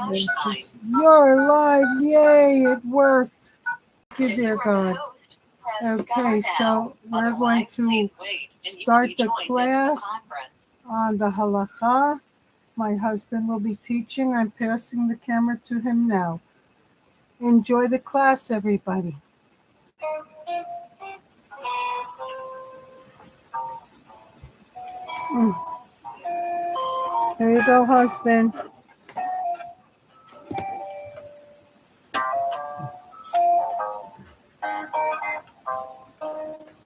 You're live. Yay, it worked. Thank you, dear God. Okay, so we're going to start the class on the Halachah. My husband will be teaching. I'm passing the camera to him now. Enjoy the class, everybody. There you go, husband.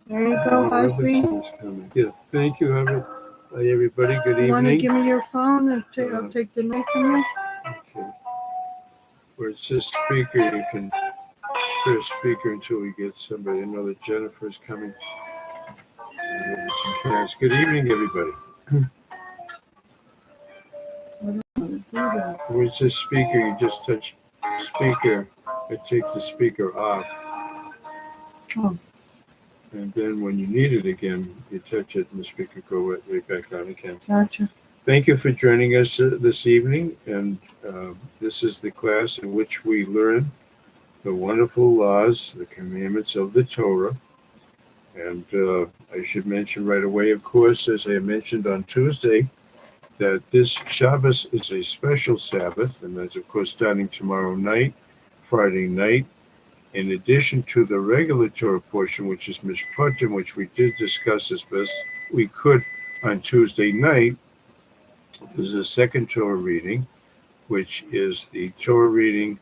There you go, husband. Yeah, thank you, everybody. Good evening. You want to give me your phone and I'll take the note from you? Okay. Where it says speaker, you can put a speaker until we get somebody. I know that Jennifer's coming. Good evening, everybody. Where it says speaker, you just touch speaker. It takes the speaker off. Oh. And then when you need it again, you touch it and the speaker go right back on again. Gotcha. Thank you for joining us this evening. And this is the class in which we learn the wonderful laws, the commandments of the Torah. And I should mention right away, of course, as I mentioned on Tuesday, that this Shabbos is a special Sabbath. And that's, of course, starting tomorrow night, Friday night. In addition to the regular Torah portion, which is Mishpatim, which we did discuss as best we could on Tuesday night, there's a second Torah reading, which is the Torah reading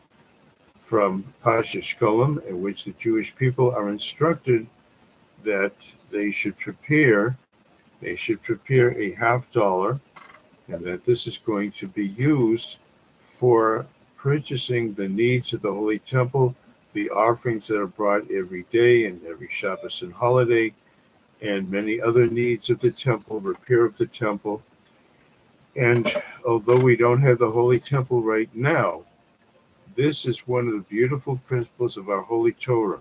from Parashat Shkolem, in which the Jewish people are instructed that they should prepare a $50, and that this is going to be used for purchasing the needs of the Holy Temple, the offerings that are brought every day and every Shabbos and holiday, and many other needs of the temple, repair of the temple. And although we don't have the Holy Temple right now, this is one of the beautiful principles of our Holy Torah.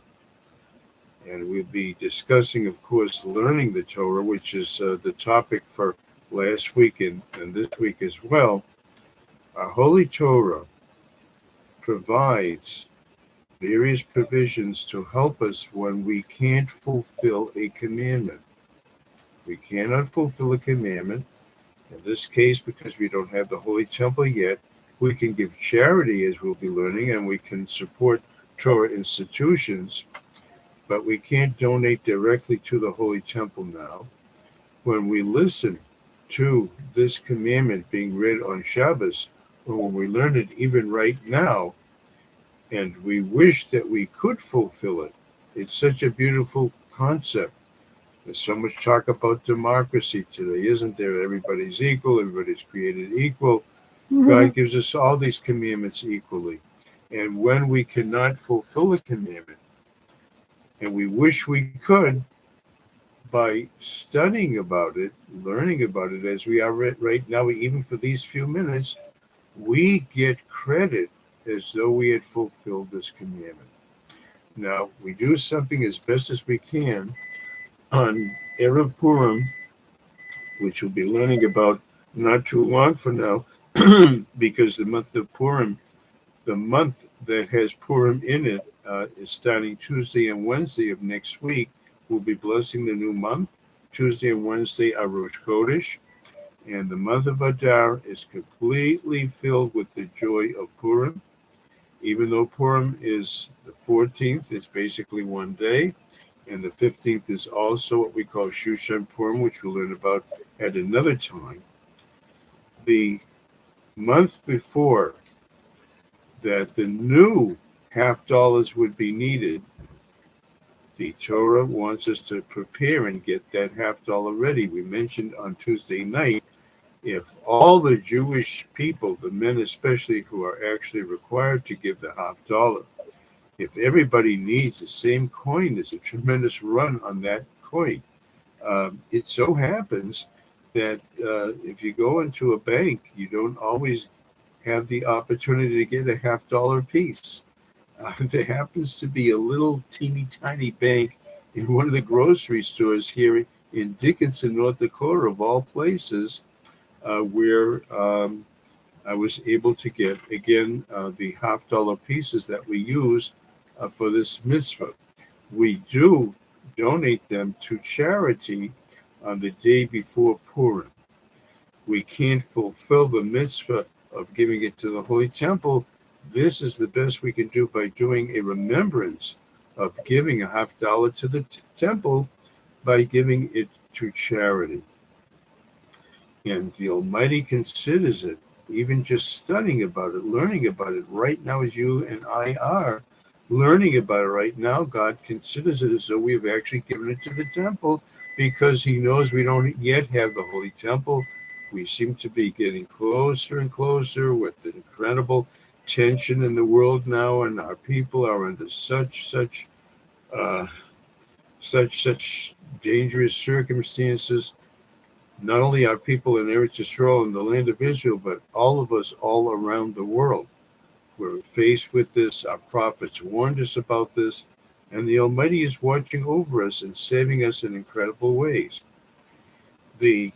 And we'll be discussing, of course, learning the Torah, which is the topic for last week and this week as well. Our Holy Torah provides various provisions to help us when we can't fulfill a commandment. We cannot fulfill a commandment. In this case, because we don't have the Holy Temple yet, we can give charity, as we'll be learning, and we can support Torah institutions, but we can't donate directly to the Holy Temple now. When we listen to this commandment being read on Shabbos, or when we learn it even right now, and we wish that we could fulfill it. It's such a beautiful concept. There's so much talk about democracy today, isn't there? Everybody's equal, everybody's created equal. Mm-hmm. God gives us all these commandments equally. And when we cannot fulfill a commandment, and we wish we could, by studying about it, learning about it as we are right now, even for these few minutes, we get credit as though we had fulfilled this commandment. Now, we do something as best as we can on Erev Purim, which we'll be learning about not too long from now, because the month of Purim, the month that has Purim in it, is starting Tuesday and Wednesday of next week. We'll be blessing the new month. Tuesday and Wednesday are Rosh Chodesh, and the month of Adar is completely filled with the joy of Purim. Even though Purim is the 14th, it's basically one day, and the 15th is also what we call Shushan Purim, which we'll learn about at another time. The month before that the new $50 would be needed, the Torah wants us to prepare and get that $50 ready. We mentioned on Tuesday night, if all the Jewish people, the men especially, who are actually required to give the $50, if everybody needs the same coin, there's a tremendous run on that coin. It so happens that if you go into a bank, you don't always have the opportunity to get a $50 piece. There happens to be a little teeny tiny bank in one of the grocery stores here in Dickinson, North Dakota, of all places, where I was able to get, again, the $50 pieces that we use for this mitzvah. We do donate them to charity on the day before Purim. We can't fulfill the mitzvah of giving it to the Holy Temple. This is the best we can do by doing a remembrance of giving a $50 to the temple by giving it to charity. And the Almighty considers it, even just studying about it, learning about it right now, as you and I are learning about it right now. God considers it as though we have actually given it to the temple, because He knows we don't yet have the Holy Temple. We seem to be getting closer and closer with the incredible tension in the world now, and our people are under such dangerous circumstances. Not only our people in Eretz Yisrael in the land of Israel, but all of us all around the world. We're faced with this. Our prophets warned us about this, and the Almighty is watching over us and saving us in incredible ways. The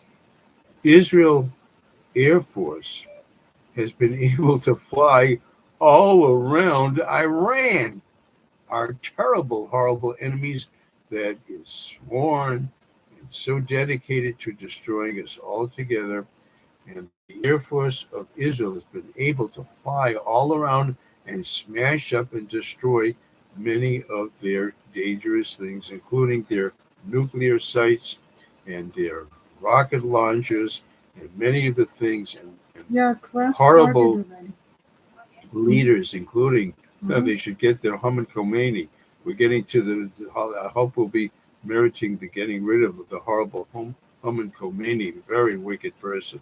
Israel Air Force has been able to fly all around Iran, our terrible, horrible enemies that is sworn and so dedicated to destroying us altogether. And the Air Force of Israel has been able to fly all around and smash up and destroy many of their dangerous things, including their nuclear sites and their rocket launchers and many of the things, and horrible leaders, including they should get their Haman Khomeini. We're getting to I hope we'll be meriting the getting rid of the horrible Haman Khomeini, very wicked person,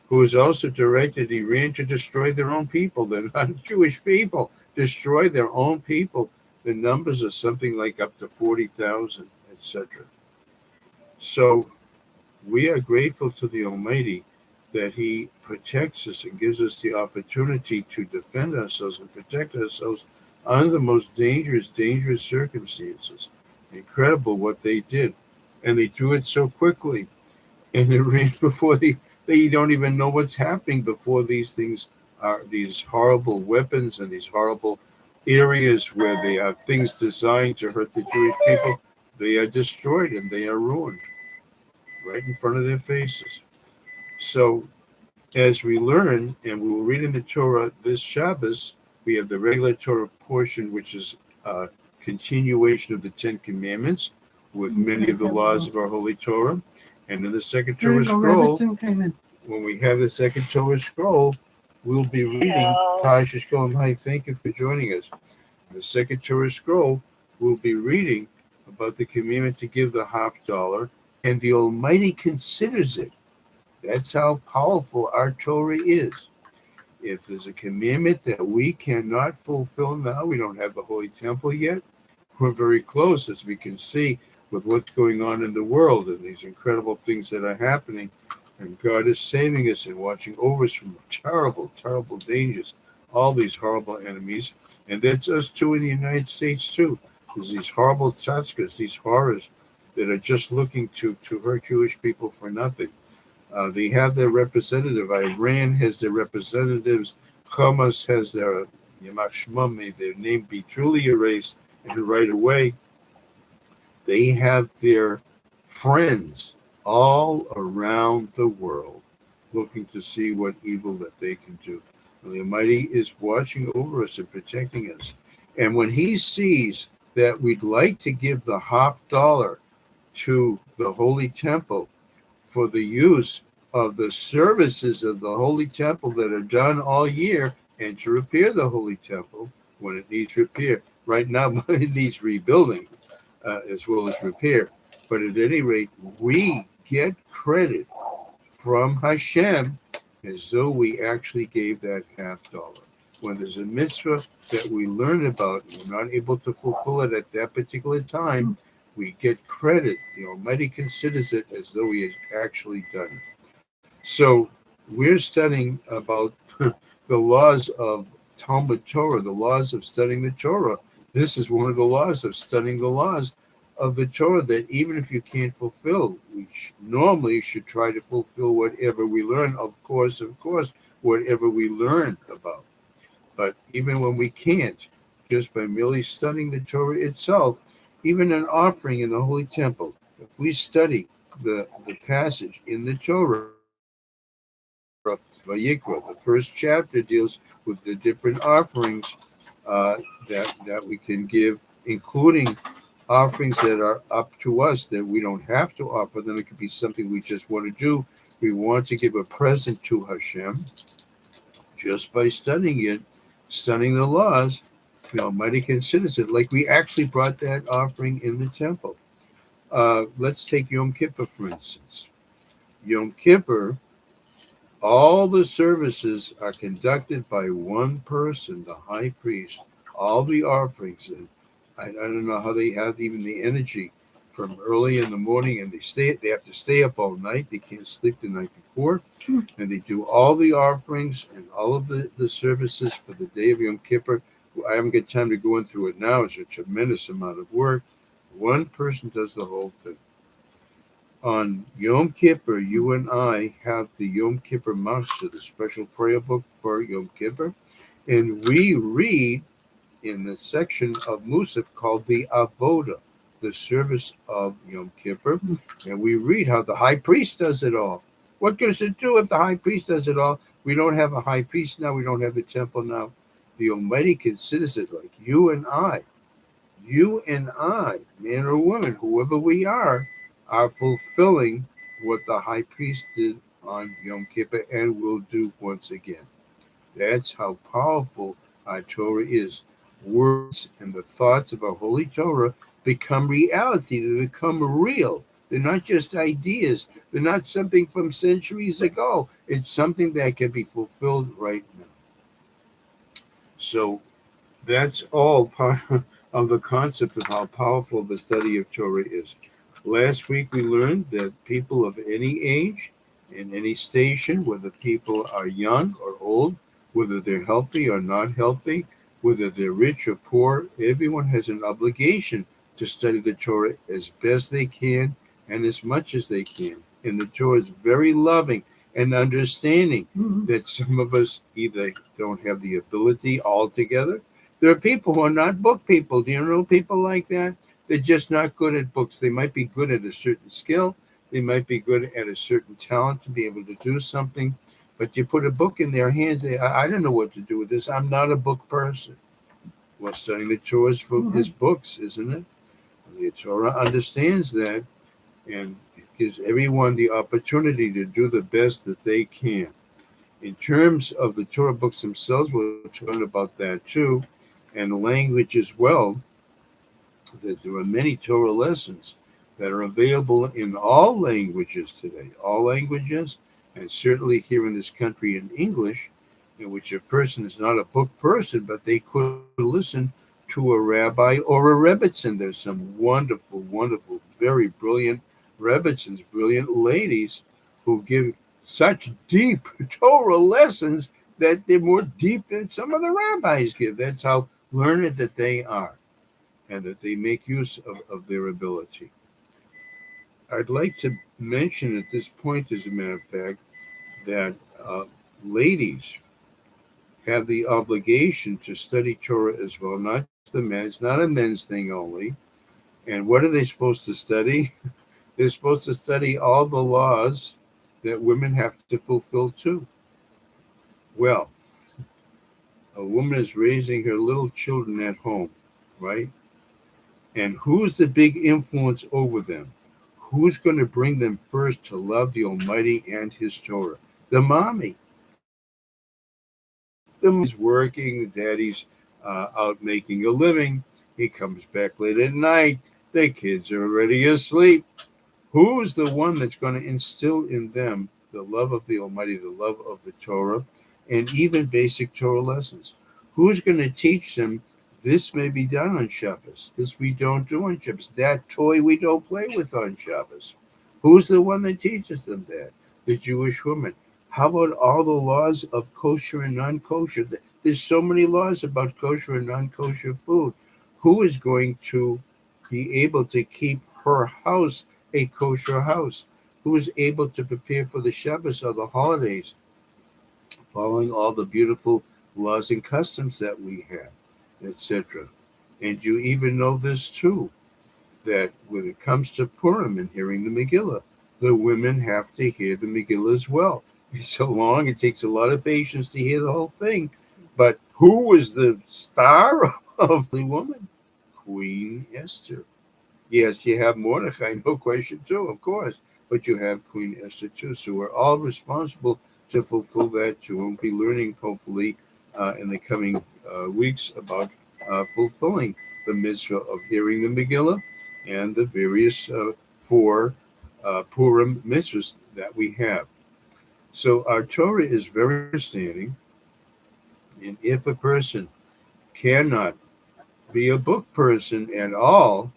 who has also directed Iran to destroy their own people. They're not Jewish people. Destroy their own people. The numbers are something like up to 40,000, etc. So we are grateful to the Almighty that He protects us and gives us the opportunity to defend ourselves and protect ourselves under the most dangerous circumstances. Incredible what they did. And they do it so quickly. And Iran, before they don't even know what's happening before these things are, these horrible weapons and these horrible areas where they have things designed to hurt the Jewish people, they are destroyed and they are ruined right in front of their faces. So as we learn, and we will read in the Torah this Shabbos, we have the regular Torah portion, which is a continuation of the Ten Commandments with many of the laws of our Holy Torah. And in the second Torah scroll, when we have the second Torah scroll, we'll be reading Parashas Shalom. Hi, thank you for joining us. In the second Torah scroll, we'll be reading about the commandment to give the $50, and the Almighty considers it. That's how powerful our Torah is. If there's a commandment that we cannot fulfill now, we don't have the Holy Temple yet, we're very close, as we can see, with what's going on in the world and these incredible things that are happening. And God is saving us and watching over us from terrible, terrible dangers, all these horrible enemies. And that's us too in the United States too. There's these horrible tzatkas, these horrors that are just looking to hurt Jewish people for nothing. They have their representative. Iran has their representatives. Hamas has their Yamashma, may their name be truly erased. And right away, they have their friends all around the world looking to see what evil that they can do. And the Almighty is watching over us and protecting us. And when He sees that we'd like to give the $50 to the Holy Temple for the use of the services of the Holy Temple that are done all year, and to repair the Holy Temple when it needs repair. Right now, it needs rebuilding as well as repair. But at any rate, we get credit from Hashem as though we actually gave that $50. When there's a mitzvah that we learn about and we're not able to fulfill it at that particular time, we get credit. The Almighty considers it as though He has actually done it. So we're studying about the laws of Talmud Torah, the laws of studying the Torah. This is one of the laws of studying the laws of the Torah that even if you can't fulfill, we normally should try to fulfill whatever we learn. Of course, whatever we learn about. But even when we can't, just by merely studying the Torah itself, even an offering in the Holy Temple, if we study the passage in the Torah, Vayikra, the first chapter deals with the different offerings that we can give, including offerings that are up to us that we don't have to offer them. It could be something we just want to do. We want to give a present to Hashem just by studying it, studying the laws. The Almighty considers it. Like we actually brought that offering in the temple. Let's take Yom Kippur, for instance. Yom Kippur, all the services are conducted by one person, the high priest. All the offerings, and I don't know how they have even the energy from early in the morning, and they have to stay up all night. They can't sleep the night before, and they do all the offerings and all of the services for the day of Yom Kippur. I haven't got time to go in through it now. It's a tremendous amount of work. One person does the whole thing. On Yom Kippur, you and I have the Yom Kippur Master, the special prayer book for Yom Kippur, and we read in the section of Musaf called the Avoda, the service of Yom Kippur, and we read how the high priest does it all. What does it do if the high priest does it all? We don't have a high priest now. We don't have the temple now. The Almighty considers it like you and I, man or woman, whoever we are fulfilling what the high priest did on Yom Kippur and will do once again. That's how powerful our Torah is. Words and the thoughts of our Holy Torah become reality. They become real. They're not just ideas. They're not something from centuries ago. It's something that can be fulfilled right now. So that's all part of the concept of how powerful the study of Torah is. Last week we learned that people of any age, in any station, whether people are young or old, whether they're healthy or not healthy, whether they're rich or poor, everyone has an obligation to study the Torah as best they can and as much as they can. And the Torah is very loving and understanding that some of us either don't have the ability altogether. There are people who are not book people. Do you know people like that? They're just not good at books. They might be good at a certain skill. They might be good at a certain talent to be able to do something. But you put a book in their hands, I don't know what to do with this. I'm not a book person. Well, studying the Torah is books, isn't it? The Torah understands that, and it gives everyone the opportunity to do the best that they can. In terms of the Torah books themselves, we'll learn about that too, and language as well, that there are many Torah lessons that are available in all languages today, and certainly here in this country in English, in which a person is not a book person, but they could listen to a rabbi or a rebbitzin. There's some wonderful, wonderful, very brilliant rebbitzins, brilliant ladies who give such deep Torah lessons that they're more deep than some of the rabbis give. That's how learned that they are and that they make use of their ability. I'd like to mention at this point, as a matter of fact, that ladies have the obligation to study Torah as well, not the men. It's not a men's thing only. And what are they supposed to study? They're supposed to study all the laws that women have to fulfill too. Well, a woman is raising her little children at home, right? And who's the big influence over them? Who's going to bring them first to love the Almighty and His Torah? The mommy. The mommy's working, the daddy's out making a living. He comes back late at night. The kids are already asleep. Who's the one that's going to instill in them the love of the Almighty, the love of the Torah, and even basic Torah lessons? Who's going to teach them this may be done on Shabbos, this we don't do on Shabbos, that toy we don't play with on Shabbos? Who's the one that teaches them that? The Jewish woman. How about all the laws of kosher and non-kosher? There's so many laws about kosher and non-kosher food. Who is going to be able to keep her house a kosher house, who is able to prepare for the Shabbos or the holidays, following all the beautiful laws and customs that we have, etc. And you even know this too, that when it comes to Purim and hearing the Megillah, the women have to hear the Megillah as well. It's so long, it takes a lot of patience to hear the whole thing. But who was the star of the woman? Queen Esther. Yes, you have Mordecai, no question too, of course, but you have Queen Esther too. So we're all responsible to fulfill that too. We'll be learning, hopefully, in the coming weeks about fulfilling the mitzvah of hearing the Megillah and the various four Purim mitzvahs that we have. So our Torah is very understanding, and if a person cannot be a book person at all,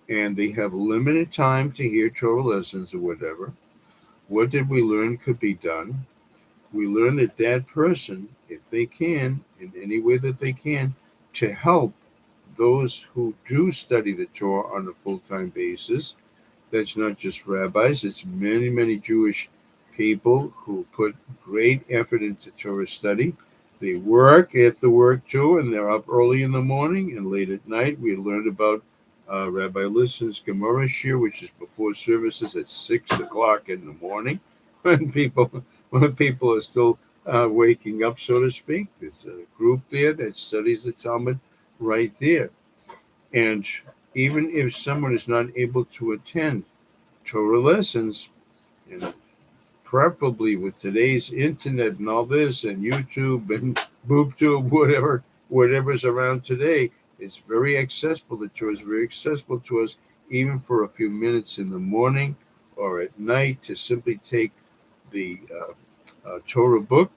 and they have limited time to hear Torah lessons or whatever, what did we learn could be done? We learned that that person, if they can, in any way that they can, to help those who do study the Torah on a full-time basis. That's not just rabbis, it's many, many Jewish people who put great effort into Torah study. They work at the work too, and they're up early in the morning and late at night. We learned about Rabbi Liston's Gemara Shir, which is before services at 6 o'clock in the morning, when people are still waking up, so to speak. There's a group there that studies the Talmud right there. And even if someone is not able to attend Torah lessons, and preferably with today's internet and all this and YouTube and BoobTube, whatever's around today, it's very accessible. The Torah is very accessible to us, even for a few minutes in the morning or at night, to simply take the Torah book,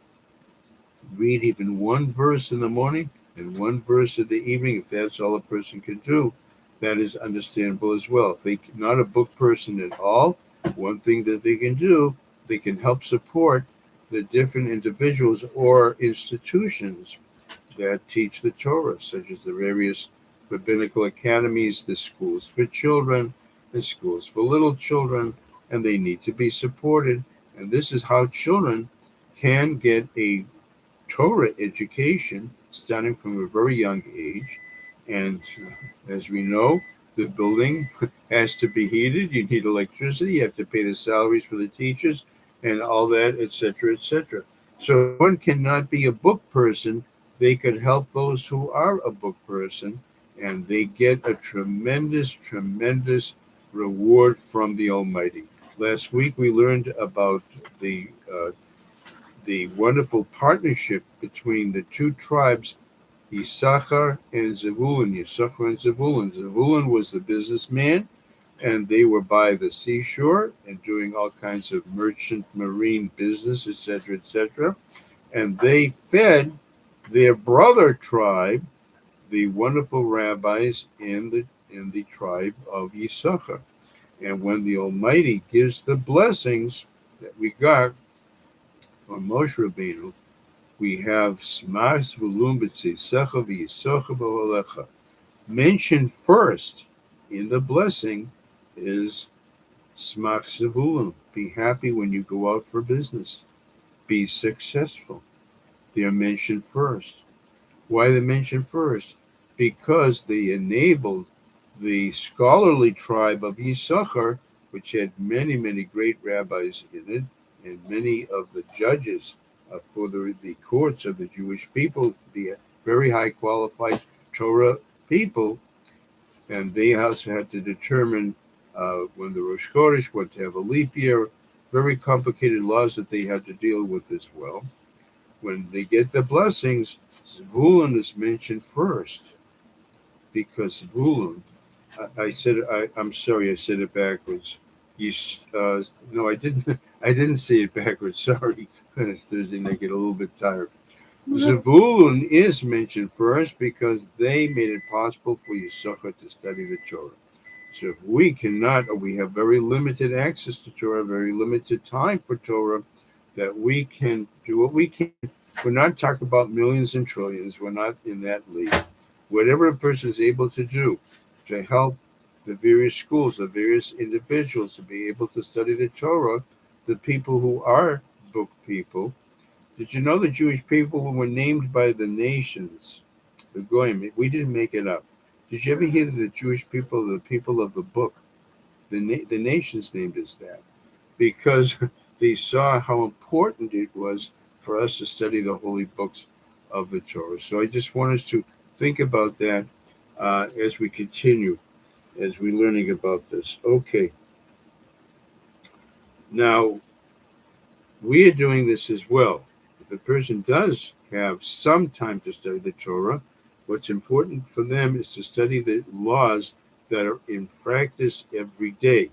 read even one verse in the morning and one verse in the evening, if that's all a person can do. That is understandable as well. If they're not a book person at all, one thing that they can do, they can help support the different individuals or institutions that teach the Torah, such as the various rabbinical academies, the schools for children, the schools for little children, and they need to be supported. And this is how children can get a Torah education starting from a very young age. And as we know, the building has to be heated. You need electricity. You have to pay the salaries for the teachers and all that, etc., etc. So one cannot be a book person. They could help those who are a book person, and they get a tremendous, tremendous reward from the Almighty. Last week we learned about the wonderful partnership between the two tribes, Issachar and Zevulun. Issachar and Zevulun. Zevulun was the businessman, and they were by the seashore and doing all kinds of merchant marine business, etc., etc. And they fed their brother tribe, the wonderful rabbis in the tribe of Issachar. And when the Almighty gives the blessings that we got from Moshe Rabbeinu, we have Smas V'lum B'tzeisecha V'yisocha B'olecha. Mentioned first in the blessing is Smach Zevulun. Be happy when you go out for business. Be successful. They are mentioned first. Why are they mentioned first? Because they enabled the scholarly tribe of Issachar, which had many, many great rabbis in it, and many of the judges for the courts of the Jewish people to be very high qualified Torah people. And they also had to determine when the Rosh Chodesh, what to have a leap year, very complicated laws that they had to deal with as well. When they get the blessings, Zvulun is mentioned first, because Zvulun, I'm sorry, I said it backwards. No, I didn't. I didn't say it backwards. Sorry, it's Thursday and I get a little bit tired. Zvulun is mentioned first because they made it possible for Yisachar to study the Torah. So if we cannot, or we have very limited access to Torah, very limited time for Torah, that we can do what we can. We're not talking about millions and trillions. We're not in that league. Whatever a person is able to do to help the various schools, the various individuals to be able to study the Torah, the people who are book people. Did you know the Jewish people were named by the nations? The Goyim. We didn't make it up. Did you ever hear that the Jewish people are the people of the book? The nations named us that because they saw how important it was for us to study the holy books of the Torah. So I just want us to think about that as we continue, as we're learning about this. Okay. Now, we are doing this as well. If a person does have some time to study the Torah, what's important for them is to study the laws that are in practice every day.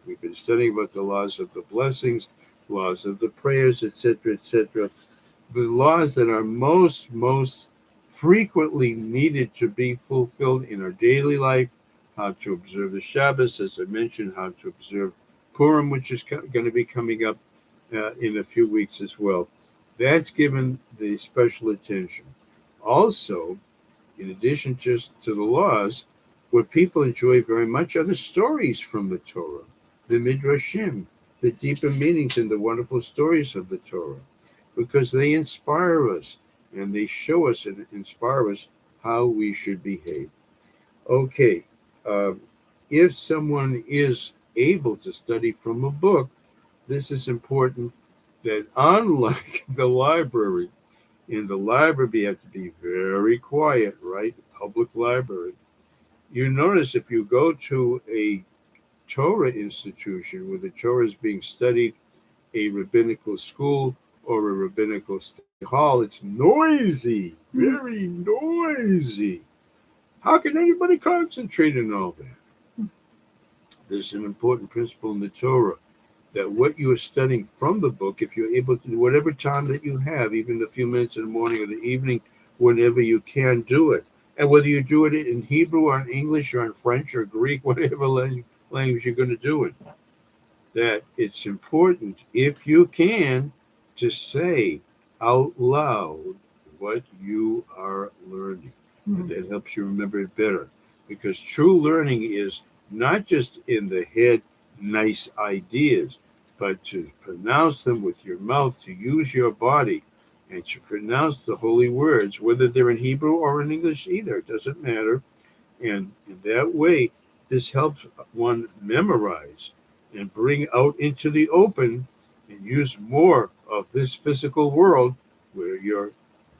We've been studying about the laws of the blessings, laws of the prayers, etc., etc. The laws that are most frequently needed to be fulfilled in our daily life, how to observe the Shabbos, as I mentioned, how to observe Purim, which is going to be coming up in a few weeks as well. That's given the special attention. Also, in addition just to the laws, what people enjoy very much are the stories from the Torah, the Midrashim, the deeper meanings and the wonderful stories of the Torah, because they inspire us and they show us and inspire us how we should behave. Okay, if someone is able to study from a book, this is important that unlike the library, in the library you have to be very quiet, right? Public library. You notice if you go to a Torah institution where the Torah is being studied, a rabbinical school or a rabbinical study hall, it's noisy, very noisy. How can anybody concentrate on all that? There's an important principle in the Torah that what you are studying from the book, if you're able to do whatever time that you have, even a few minutes in the morning or the evening, whenever you can do it. And whether you do it in Hebrew or in English or in French or Greek, whatever language you're going to do it, that it's important, if you can, to say out loud what you are learning. And that helps you remember it better. Because true learning is not just in the head, nice ideas, but to pronounce them with your mouth, to use your body, and to pronounce the holy words, whether they're in Hebrew or in English either, it doesn't matter. And in that way, this helps one memorize and bring out into the open and use more of this physical world where your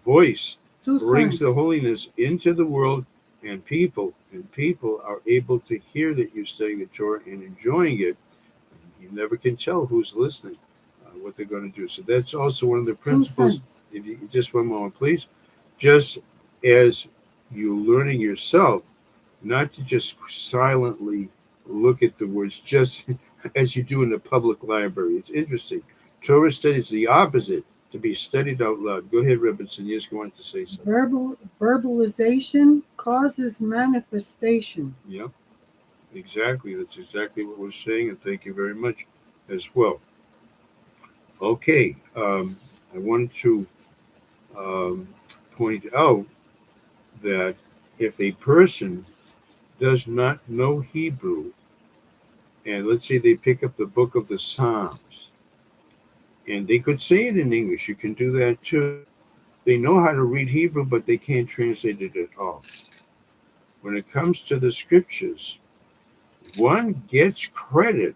voice brings the holiness into the world and people are able to hear that you're studying the Torah and enjoying it. You never can tell who's listening, what they're going to do. So that's also one of the principles. If you just one moment, please. Just as you're learning yourself, not to just silently look at the words, just as you do in the public library. It's interesting. Torah study is the opposite, to be studied out loud. Go ahead, Rebbetzin. Yes, you wanted to say something. Verbalization causes manifestation. Yep, exactly. That's exactly what we're saying, and thank you very much as well. Okay, I wanted to point out that if a person does not know Hebrew, and let's say they pick up the book of the Psalms, and they could say it in English, you can do that too. They know how to read Hebrew, but they can't translate it at all. When it comes to the scriptures, one gets credit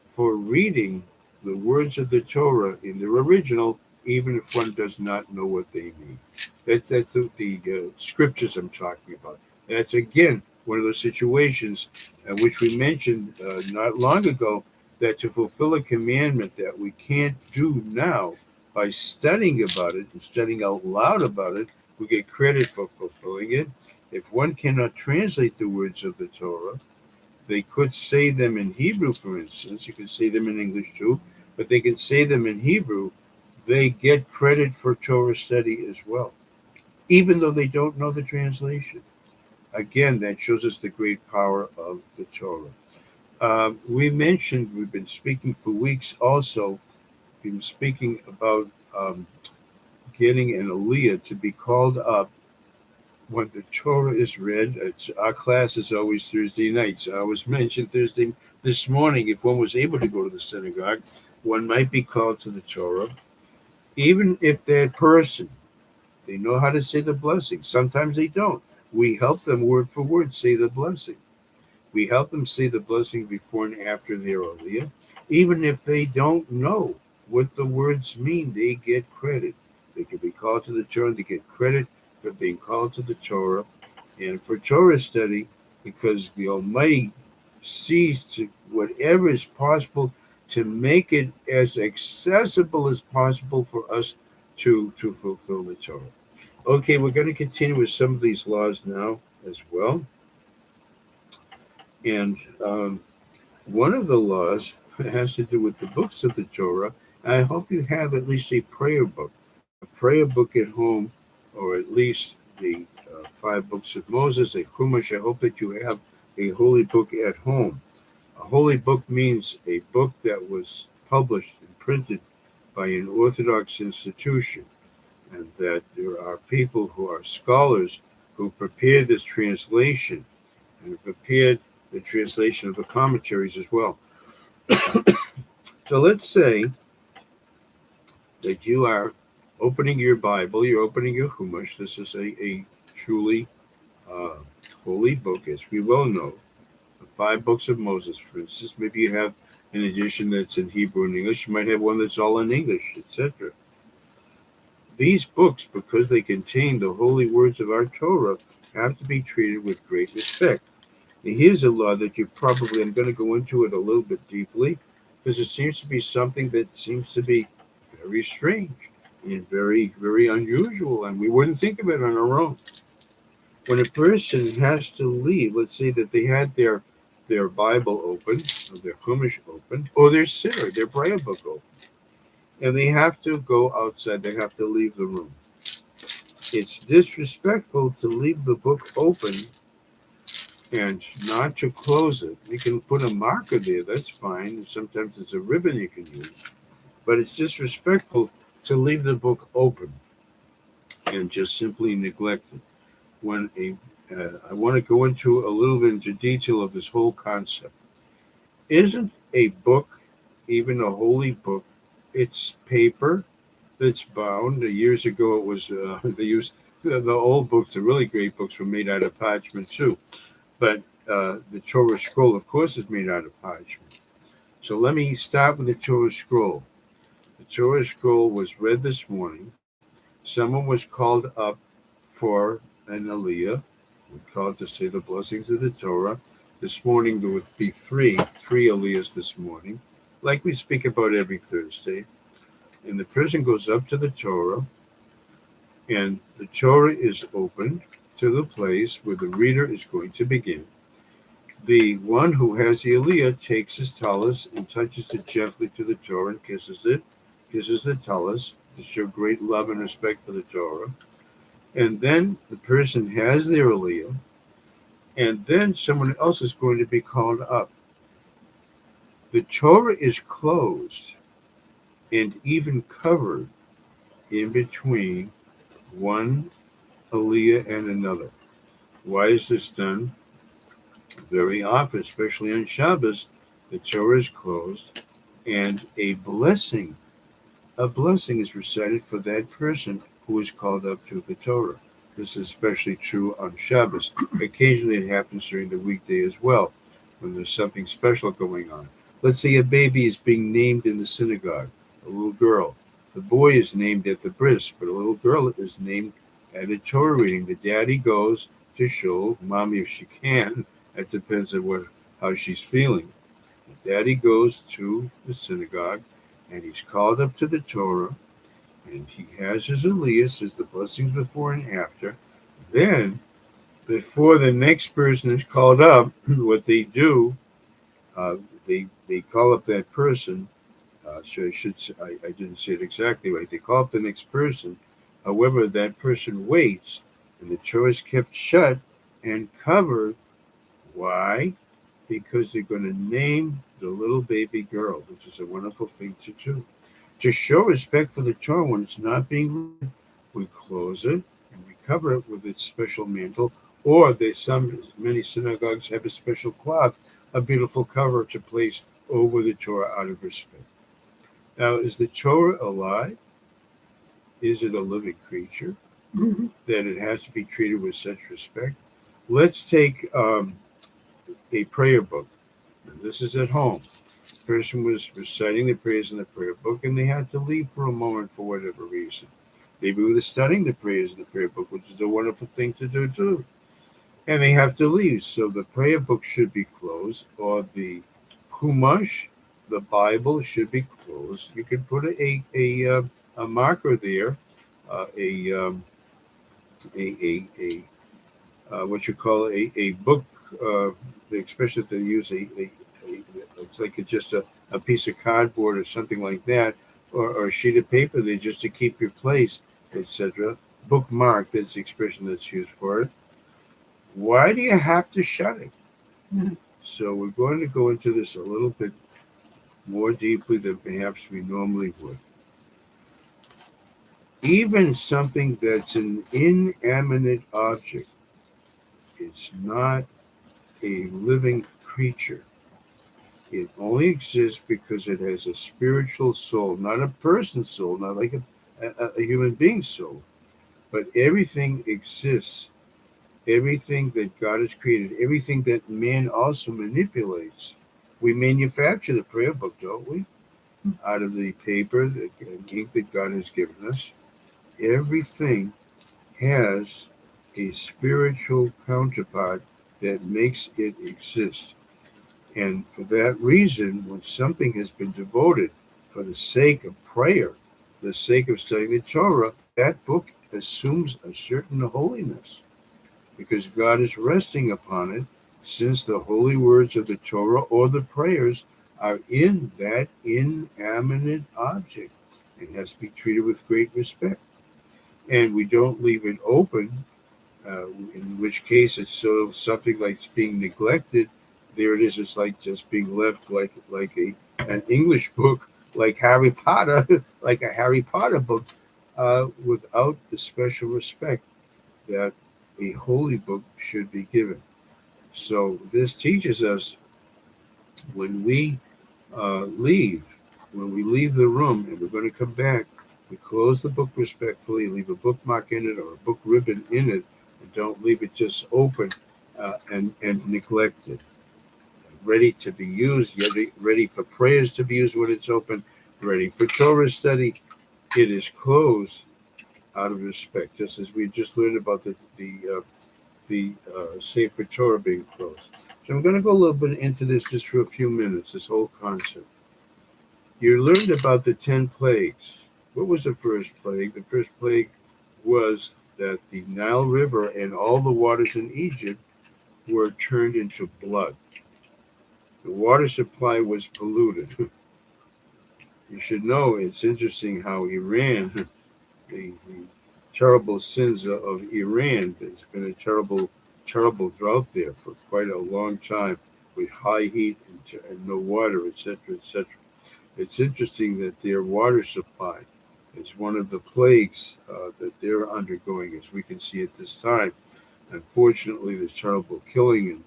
for reading the words of the Torah in their original, even if one does not know what they mean. That's the scriptures I'm talking about. That's, again, one of those situations which we mentioned not long ago, that to fulfill a commandment that we can't do now, by studying about it and studying out loud about it, we get credit for fulfilling it. If one cannot translate the words of the Torah, they could say them in Hebrew, for instance. You could say them in English too, but they can say them in Hebrew. They get credit for Torah study as well, even though they don't know the translation. Again, that shows us the great power of the Torah. We've been speaking for weeks also, been speaking about getting an aliyah to be called up when the Torah is read, our class is always Thursday nights. I was mentioned Thursday this morning. If one was able to go to the synagogue, one might be called to the Torah, even if that person they know how to say the blessing. Sometimes they don't. We help them word for word say the blessing. We help them say the blessing before and after their aliyah. Even if they don't know what the words mean, they get credit. They can be called to the Torah, they get credit for being called to the Torah. And for Torah study, because the Almighty sees to whatever is possible to make it as accessible as possible for us to fulfill the Torah. Okay, we're going to continue with some of these laws now as well. And one of the laws has to do with the books of the Torah. I hope you have at least a prayer book at home, or at least the five books of Moses, a Chumash. I hope that you have a holy book at home. A holy book means a book that was published and printed by an Orthodox institution, and that there are people who are scholars who prepared this translation and prepared the translation of the commentaries as well. So let's say that you are opening your Bible, you're opening your Chumash. This is a truly holy book, as we well know. The five books of Moses, for instance. Maybe you have an edition that's in Hebrew and English. You might have one that's all in English, etc. These books, because they contain the holy words of our Torah, have to be treated with great respect. And here's a law that I'm going to go into it a little bit deeply, because it seems to be something that seems to be very strange and very, very unusual, and we wouldn't think of it on our own. When a person has to leave, let's say that they had their Bible open, or their Chumash open, or their Siddur, their prayer book open, and they have to go outside, they have to leave the room. It's disrespectful to leave the book open and not to close it. You can put a marker there, that's fine. And sometimes it's a ribbon you can use. But it's disrespectful to leave the book open and just simply neglect it. I want to go into a little bit into detail of this whole concept. Isn't a book, even a holy book, it's paper that's bound? Years ago, it was they used the old books. The really great books were made out of parchment too, but the Torah scroll, of course, is made out of parchment. So let me start with the Torah scroll. The Torah scroll was read this morning. Someone was called up for an aliyah. We're called to say the blessings of the Torah. This morning there would be three aliyahs this morning, like we speak about every Thursday. And the person goes up to the Torah, and the Torah is opened to the place where the reader is going to begin. The one who has the aliyah takes his talus and touches it gently to the Torah and kisses the talus to show great love and respect for the Torah. And then the person has their aliyah, and then someone else is going to be called up. The Torah is closed and even covered in between one aliyah and another. Why is this done? Very often, especially on Shabbos, the Torah is closed and a blessing is recited for that person who is called up to the Torah. This is especially true on Shabbos. Occasionally it happens during the weekday as well, when there's something special going on. Let's say a baby is being named in the synagogue, a little girl. The boy is named at the bris, but a little girl is named at a Torah reading. The daddy goes to shul, mommy if she can. That depends on how she's feeling. The daddy goes to the synagogue, and he's called up to the Torah, and he has his aliyah, says the blessings before and after. Then, before the next person is called up, what they do, they call up that person. So I should say, I didn't say it exactly right. They call up the next person. However, that person waits, and the Torah is kept shut and covered. Why? Because they're going to name the little baby girl, which is a wonderful thing to do. To show respect for the Torah when it's not being read, we close it and we cover it with its special mantle, or many synagogues have a special cloth, a beautiful cover to place over the Torah out of respect. Now, is the Torah alive? Is it a living creature that it has to be treated with such respect? Let's take a prayer book. This is at home. The person was reciting the prayers in the prayer book, and they had to leave for a moment for whatever reason. Maybe we were studying the prayers in the prayer book, which is a wonderful thing to do too. And they have to leave, so the prayer book should be closed, or the Chumash, the Bible, should be closed. You can put a marker there, a what you call a book. Especially if they use it's like just a piece of cardboard or something like that, or a sheet of paper there just to keep your place, etc. Bookmark, that's the expression that's used for it. Why do you have to shut it? So we're going to go into this a little bit more deeply than perhaps we normally would. Even something that's an inanimate object, it's not a living creature. It only exists because it has a spiritual soul, not a person's soul, not like a human being's soul, but everything exists. Everything that God has created, everything that man also manipulates. We manufacture the prayer book, don't we? Out of the paper, the ink that God has given us. Everything has a spiritual counterpart that makes it exist. And for that reason, when something has been devoted for the sake of prayer, the sake of studying the Torah, that book assumes a certain holiness, because God is resting upon it, since the holy words of the Torah or the prayers are in that inanimate object. It has to be treated with great respect. And we don't leave it open, in which case it's sort of something like it's being neglected. There it is. It's like just being left like an English book, like Harry Potter, like a Harry Potter book, without the special respect that a holy book should be given. So this teaches us when we leave, when we leave the room and we're going to come back, we close the book respectfully, leave a bookmark in it or a book ribbon in it, and don't leave it just open and neglected. Ready to be used, ready for prayers to be used when it's open, ready for Torah study. It is closed out of respect, just as we just learned about the Sefer Torah being closed. So I'm going to go a little bit into this just for a few minutes, this whole concept. You learned about the 10 plagues. What was the first plague? The first plague was that the Nile River and all the waters in Egypt were turned into blood. The water supply was polluted. You should know, it's interesting how Iran, the terrible sins of Iran. There's been a terrible drought there for quite a long time, with high heat and no water, etc., etc. It's interesting that their water supply is one of the plagues that they're undergoing, as we can see at this time. Unfortunately, there's terrible killing and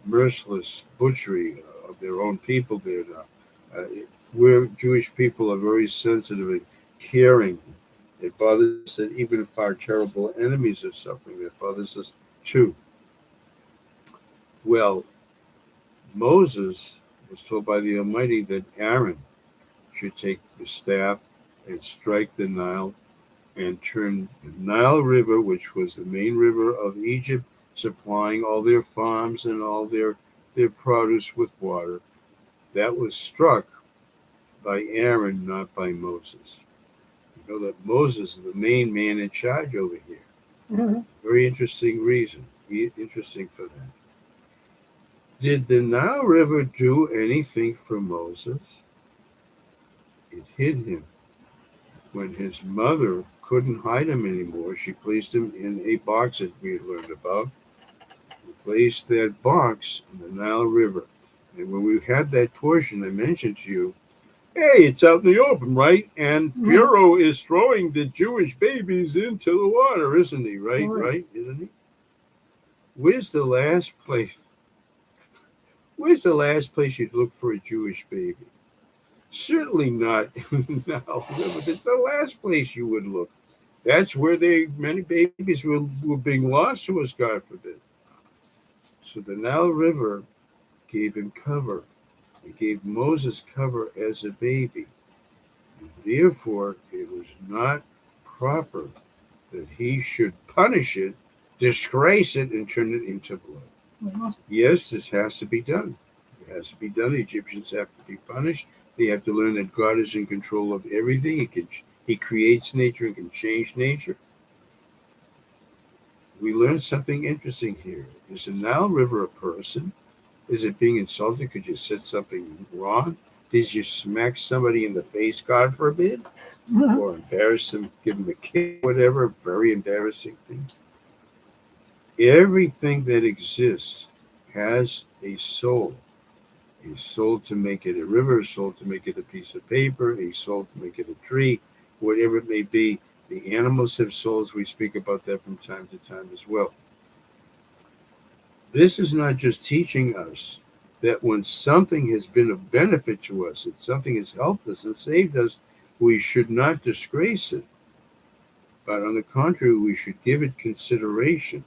merciless butchery of their own people there now. We're Jewish people are very sensitive and caring. It bothers us that even if our terrible enemies are suffering, it bothers us too. Well, Moses was told by the Almighty that Aaron should take the staff and strike the Nile and turn the Nile River, which was the main river of Egypt, supplying all their farms and all their produce with water. That was struck by Aaron, not by Moses. You know that Moses is the main man in charge over here. Mhm. Very interesting reason. Interesting for that. Did the Nile River do anything for Moses? It hid him. When his mother couldn't hide him anymore, she placed him in a box that we had learned about. We placed that box in the Nile River. And when we had that portion I mentioned to you, Hey, it's out in the open, right? And Mhm. Pharaoh is throwing the Jewish babies into the water, isn't he? Right, Correct. right, isn't he? Where's the last place? Where's the last place you'd look for a Jewish baby? Certainly not now. But it's the last place you would look. That's where many babies were being lost to us, God forbid. So the Nile River gave him cover. It gave Moses cover as a baby. And therefore, it was not proper that he should punish it, disgrace it, and turn it into blood. Mhm. Yes, this has to be done. It has to be done. The Egyptians have to be punished. They have to learn that God is in control of everything. He creates nature and can change nature. We learned something interesting here. Is the Nile River a person? Is it being insulted because you said something wrong? Did you smack somebody in the face, God forbid? Mhm. Or embarrass them, give them a kick, whatever, very embarrassing thing? Everything that exists has a soul to make it a river, a soul to make it a piece of paper, a soul to make it a tree, whatever it may be. The animals have souls. We speak about that from time to time as well. This is not just teaching us that when something has been of benefit to us, that something has helped us and saved us, we should not disgrace it. But on the contrary, we should give it consideration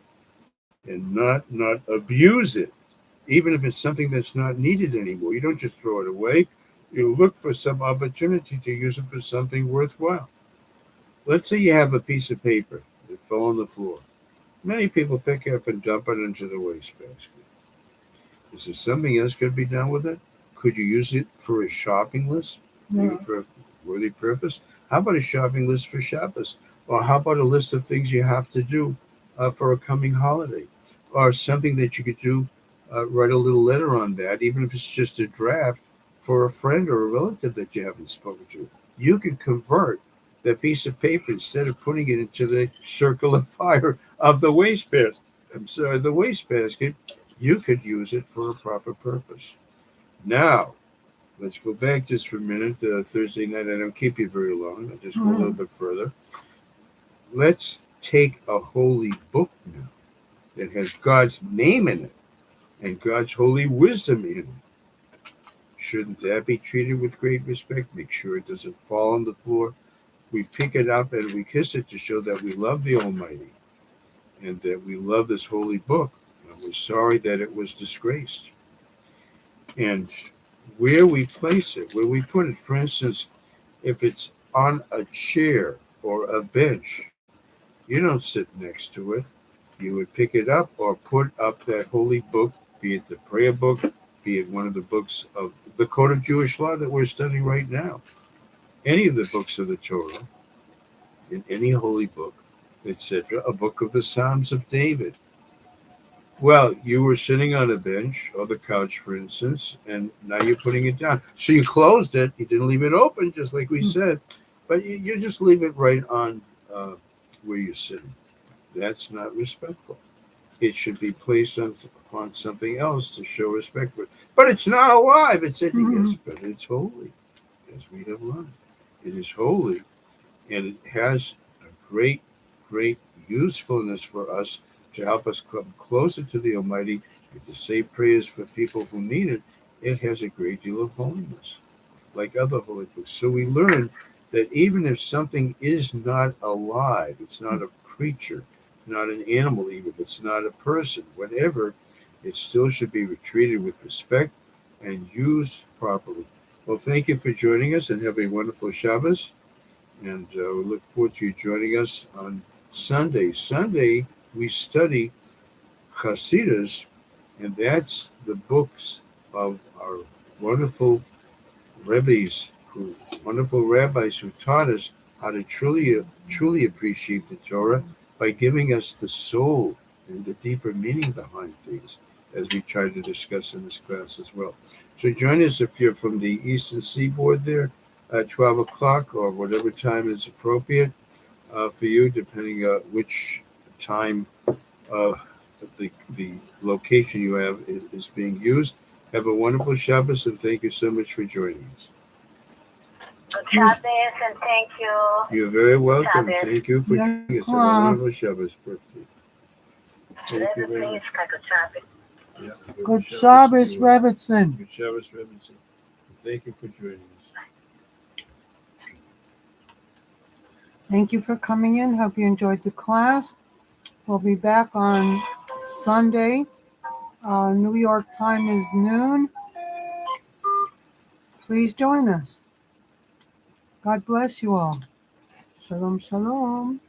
and not abuse it, even if it's something that's not needed anymore. You don't just throw it away. You look for some opportunity to use it for something worthwhile. Let's say you have a piece of paper that fell on the floor. Many people pick it up and dump it into the wastebasket. Is there something else could be done with it? Could you use it for a shopping list, maybe Yeah. for a worthy purpose? How about a shopping list for Shabbos? Or how about a list of things you have to do for a coming holiday? Or something that you could do, write a little letter on that, even if it's just a draft for a friend or a relative that you haven't spoken to. You can convert that piece of paper instead of putting it into the circle of fire of the wastebasket. I'm sorry, the wastebasket. You could use it for a proper purpose. Now, let's go back just for a minute. Thursday night, I don't keep you very long. I'll just go a little Mhm. bit further. Let's take a holy book now that has God's name in it and God's holy wisdom in it. Shouldn't that be treated with great respect? Make sure it doesn't fall on the floor. We pick it up and we kiss it to show that we love the Almighty and that we love this holy book. And we're sorry that it was disgraced. And where we place it, where we put it, for instance, if it's on a chair or a bench, you don't sit next to it. You would pick it up or put up that holy book, be it the prayer book, be it one of the books of the Code of Jewish Law that we're studying right now, any of the books of the Torah, in any holy book, etc., a book of the Psalms of David. Well, you were sitting on a bench or the couch, for instance, and now you're putting it down. So you closed it. You didn't leave it open, just like we said, but you just leave it right on where you're sitting. That's not respectful. It should be placed upon something else to show respect for it. But it's not alive. It's said, yes, Mhm. but it's holy, as we have learned. It is holy, and it has a great usefulness for us to help us come closer to the Almighty and to say prayers for people who need it. It has a great deal of holiness, like other holy books. So we learn that even if something is not alive, it's not a creature, not an animal, even it's not a person, whatever, it still should be treated with respect and used properly. Well, thank you for joining us and have a wonderful Shabbos. And we look forward to you joining us on Sunday. Sunday, we study Chasidus, and that's the books of our wonderful rabbis, wonderful rabbis who taught us how to truly appreciate the Torah by giving us the soul and the deeper meaning behind things, as we try to discuss in this class as well. So join us if you're from the Eastern Seaboard there at 12 o'clock or whatever time is appropriate for you, depending on which time the location you have is being used. Have a wonderful Shabbos and thank you so much for joining us. Shabbos, and thank you. You're very welcome. Shabbos. Thank you for Yeah. joining us on a wonderful Shabbos birthday. Thank you very Please, much. Good Shabbos. Yeah, Good Shabbos, to you all. Rebbitzin. Good Shabbos, Robinson. Thank you for joining us. Thank you for coming in. Hope you enjoyed the class. We'll be back on Sunday. New York time is noon. Please join us. God bless you all. Shalom, shalom.